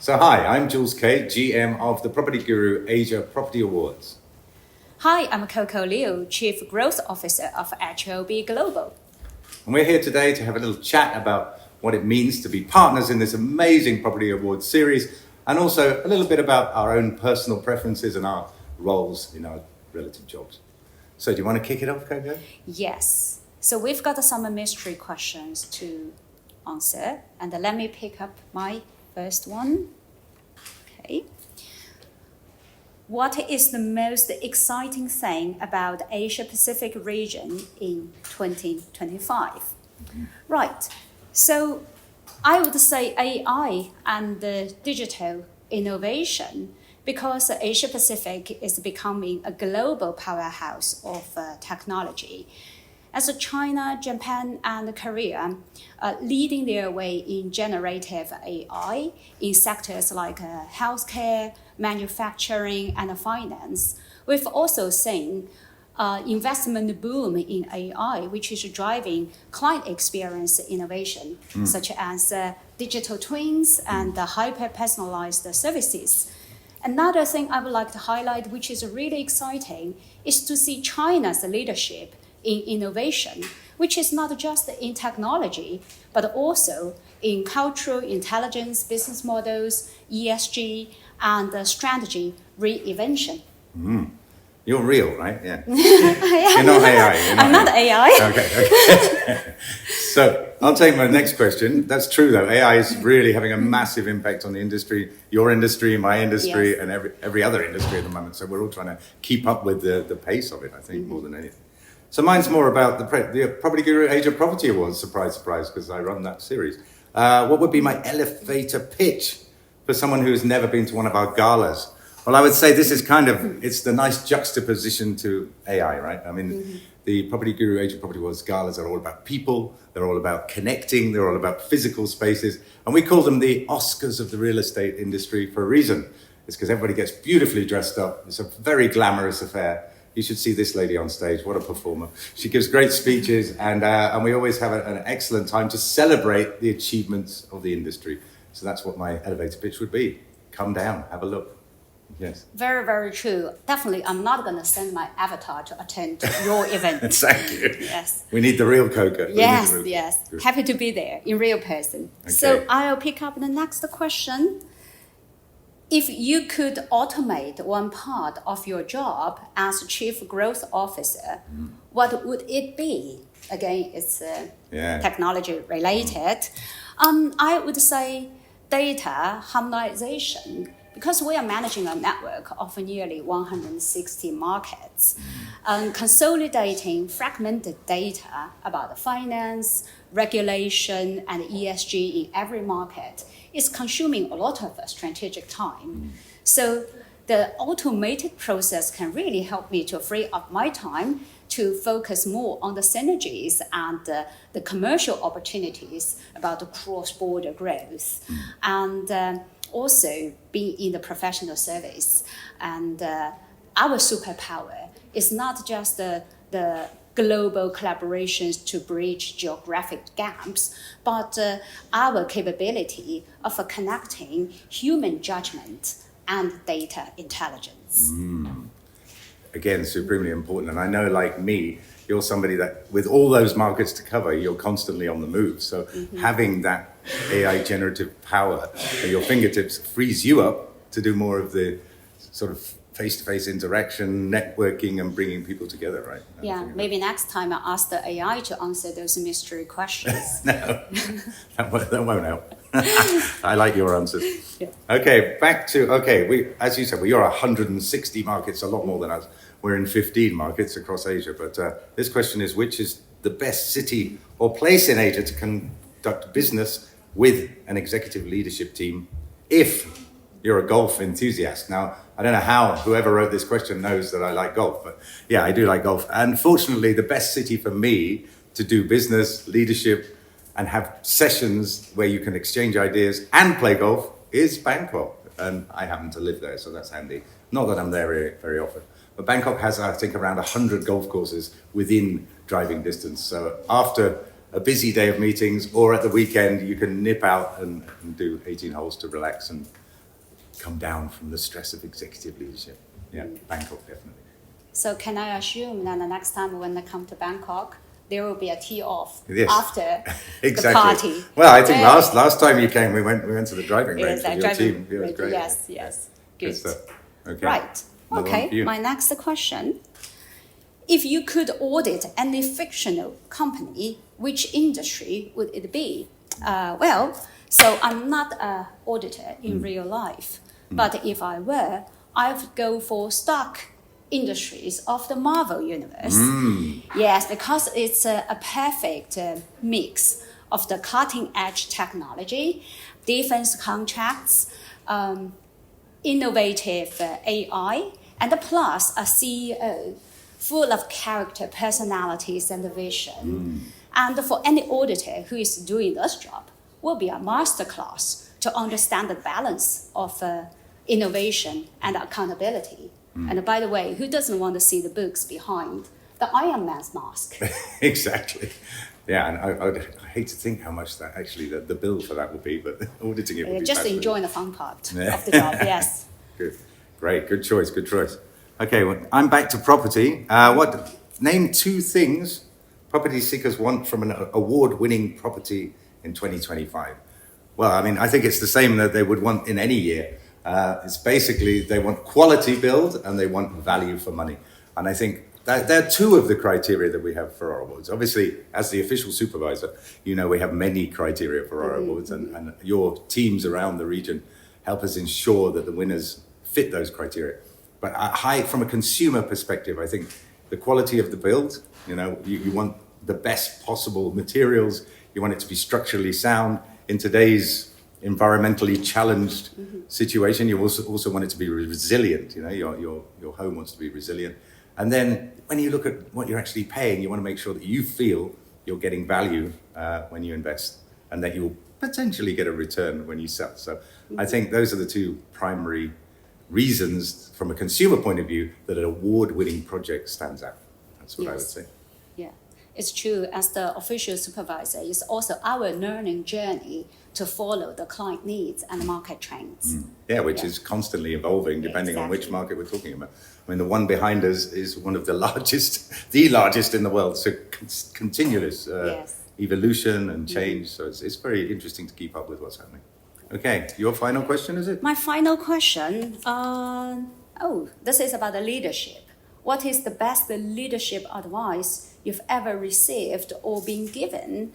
So hi, I'm Jules K, GM of the PropertyGuru Asia Property Awards. Hi, I'm Coco Liu, Chief Growth Officer of HOB Global. And we're here today to have a little chat about what it means to be partners in this amazing Property Awards series, and also a little bit about our own personal preferences and our roles in our relative jobs. So do you want to kick it off, Coco? Yes. So we've got some mystery questions to answer, and let me pick up my first one. Okay. What is the most exciting thing about the Asia Pacific region in 2025? Right. So I would say AI and digital innovation, because Asia Pacific is becoming a global powerhouse of technology. As China, Japan, and Korea leading their way in generative AI in sectors like healthcare, manufacturing, and finance, we've also seen investment boom in AI, which is driving client experience innovation, such as digital twins and hyper-personalized services. Another thing I would like to highlight, which is really exciting, is to see China's leadership in innovation, which is not just in technology, but also in cultural intelligence, business models, ESG, and strategy reinvention. You're real, right? Yeah. You're not AI. I'm not AI. Okay. So I'll take my next question. That's true, though. AI is really having a massive impact on the industry, your industry, my industry, Yes. and every other industry at the moment. So we're all trying to keep up with the pace of it, I think, more than anything. So mine's more about the PropertyGuru Asia Property Awards. Surprise, surprise, because I run that series. What would be my elevator pitch for someone who has never been to one of our galas? Well, I would say this is it's the nice juxtaposition to AI, right? I mean, the PropertyGuru Asia Property Awards galas are all about people, they're all about connecting, they're all about physical spaces, and we call them the Oscars of the real estate industry for a reason. It's because everybody gets beautifully dressed up. It's a very glamorous affair. You should see this lady on stage. What a performer. She gives great speeches, and we always have an excellent time to celebrate the achievements of the industry. So that's what my elevator pitch would be. Come down, have a look. Yes. Very, very true. Definitely, I'm not going to send my avatar to attend your event. Thank you. Yes. We need the real Coco. Yes. Good. Happy to be there in real person. Okay. So I'll pick up the next question. If you could automate one part of your job as Chief Growth Officer, what would it be? Again, it's technology related. I would say data harmonization, because we are managing a network of nearly 160 markets. Consolidating fragmented data about finance, regulation, and ESG in every market is consuming a lot of strategic time. So the automated process can really help me to free up my time to focus more on the synergies and the commercial opportunities about the cross-border growth. And also be in the professional service. And our superpower is not just the global collaborations to bridge geographic gaps, but our capability of connecting human judgment and data intelligence. Again, supremely important. And I know, like me, you're somebody that, with all those markets to cover, you're constantly on the move. So having that AI generative power at your fingertips frees you up to do more of the sort of face-to-face interaction, networking, and bringing people together, right? Yeah, maybe next time I ask the AI to answer those mystery questions. No, that won't help. I like your answers. Yeah. Okay, as you said, you're 160 markets, a lot more than us. We're in 15 markets across Asia. But this question is, which is the best city or place in Asia to conduct business with an executive leadership team if you're a golf enthusiast? Now, I don't know how whoever wrote this question knows that I like golf, but yeah, I do like golf. And fortunately, the best city for me to do business, leadership, and have sessions where you can exchange ideas and play golf is Bangkok. And I happen to live there, so that's handy. Not that I'm there very, very often. But Bangkok has, I think, around 100 golf courses within driving distance. So after a busy day of meetings or at the weekend, you can nip out and do 18 holes to relax and come down from the stress of executive leadership. Yeah, Bangkok, definitely. So can I assume that the next time when I come to Bangkok, there will be a tea off Yes. after Exactly. the party? Well, I think last time you came, we went to the driving range with your team. It was great. Yes, yes. Good. stuff. Okay. Right. Another one for Okay. you. My next question. If you could audit any fictional company, which industry would it be? So I'm not an auditor in real life, but if I were, I would go for stock industries of the Marvel universe. Yes, because it's a perfect mix of the cutting edge technology, defense contracts, innovative AI, and plus a CEO full of character, personalities, and vision. And for any auditor who is doing this job, will be a masterclass to understand the balance of innovation and accountability. And by the way, who doesn't want to see the books behind the Iron Man's mask? Exactly. Yeah, and I hate to think how much that actually the bill for that will be, but auditing it will be Just fascinating. enjoying the fun part of the job, yes. Good. Great. Good choice. Good choice. Okay, well, I'm back to property. Name 2 things property seekers want from an award-winning property in 2025? Well, I mean, I think it's the same that they would want in any year. It's basically they want quality build and they want value for money. And I think that there are 2 of the criteria that we have for our awards. Obviously, as the official supervisor, you know we have many criteria for our awards, and your teams around the region help us ensure that the winners fit those criteria. But from a consumer perspective, I think the quality of the build, you want the best possible materials, you want it to be structurally sound. In today's environmentally challenged situation, you also want it to be resilient. Your home wants to be resilient. And then when you look at what you're actually paying, you want to make sure that you feel you're getting value when you invest, and that you'll potentially get a return when you sell. So I think those are the 2 primary reasons from a consumer point of view that an award-winning project stands out. That's what I would say. Yeah, it's true. As the official supervisor, it's also our learning journey to follow the client needs and market trends. Yeah, which is constantly evolving depending on which market we're talking about. I mean, the one behind us is one of the largest in the world. So continuous evolution and change. So it's very interesting to keep up with what's happening. Okay, your final question, is it? My final question, this is about the leadership. What is the best leadership advice you've ever received or been given?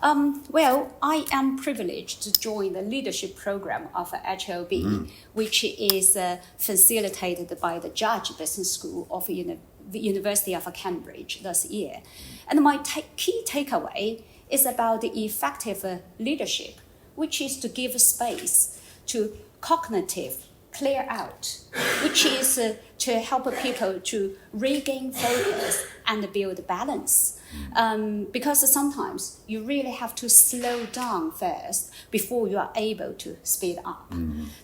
I am privileged to join the leadership program of HOB, which is facilitated by the Judge Business School of the University of Cambridge this year. And my key takeaway is about the effective leadership, which is to give space to cognitive clear out, which is to help people to regain focus and build balance. Because sometimes you really have to slow down first before you are able to speed up.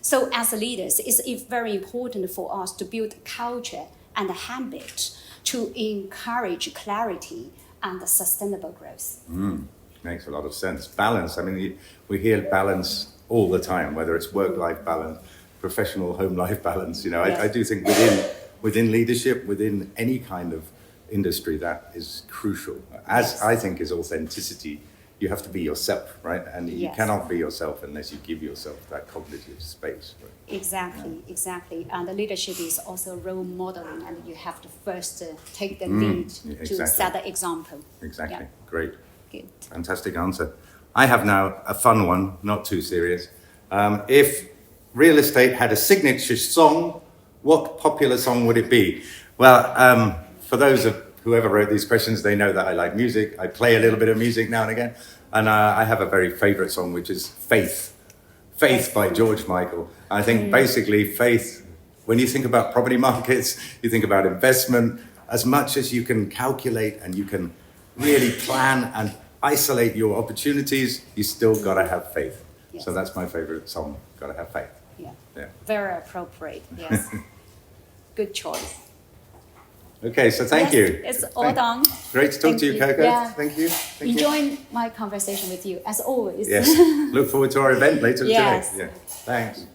So as leaders, it's very important for us to build culture and a habit to encourage clarity and sustainable growth. Makes a lot of sense. Balance. I mean, we hear balance all the time, whether it's work-life balance, professional home-life balance. I do think within leadership, within any kind of industry, that is crucial. As I think is authenticity. You have to be yourself, right? And you cannot be yourself unless you give yourself that cognitive space. Right? Exactly. And the leadership is also role modeling, and you have to first take the lead to set the example. Exactly. Yeah. Great. Good. Fantastic answer. I have now a fun one, not too serious. If real estate had a signature song, what popular song would it be? Well, for those of whoever wrote these questions, they know that I like music. I play a little bit of music now and again. And I have a very favorite song, which is Faith. Faith by George Michael. I think basically faith, when you think about property markets, you think about investment, as much as you can calculate and you can really plan and isolate your opportunities, you still got to have faith. Yes. So that's my favorite song, got to have faith. Yeah. Very appropriate, yes. Good choice. Okay, so thank you. It's all done. Great to talk to you, Coco. Yeah. Thank you. Enjoying my conversation with you, as always. Yes. Look forward to our event later today. Yes. Yeah. Thanks.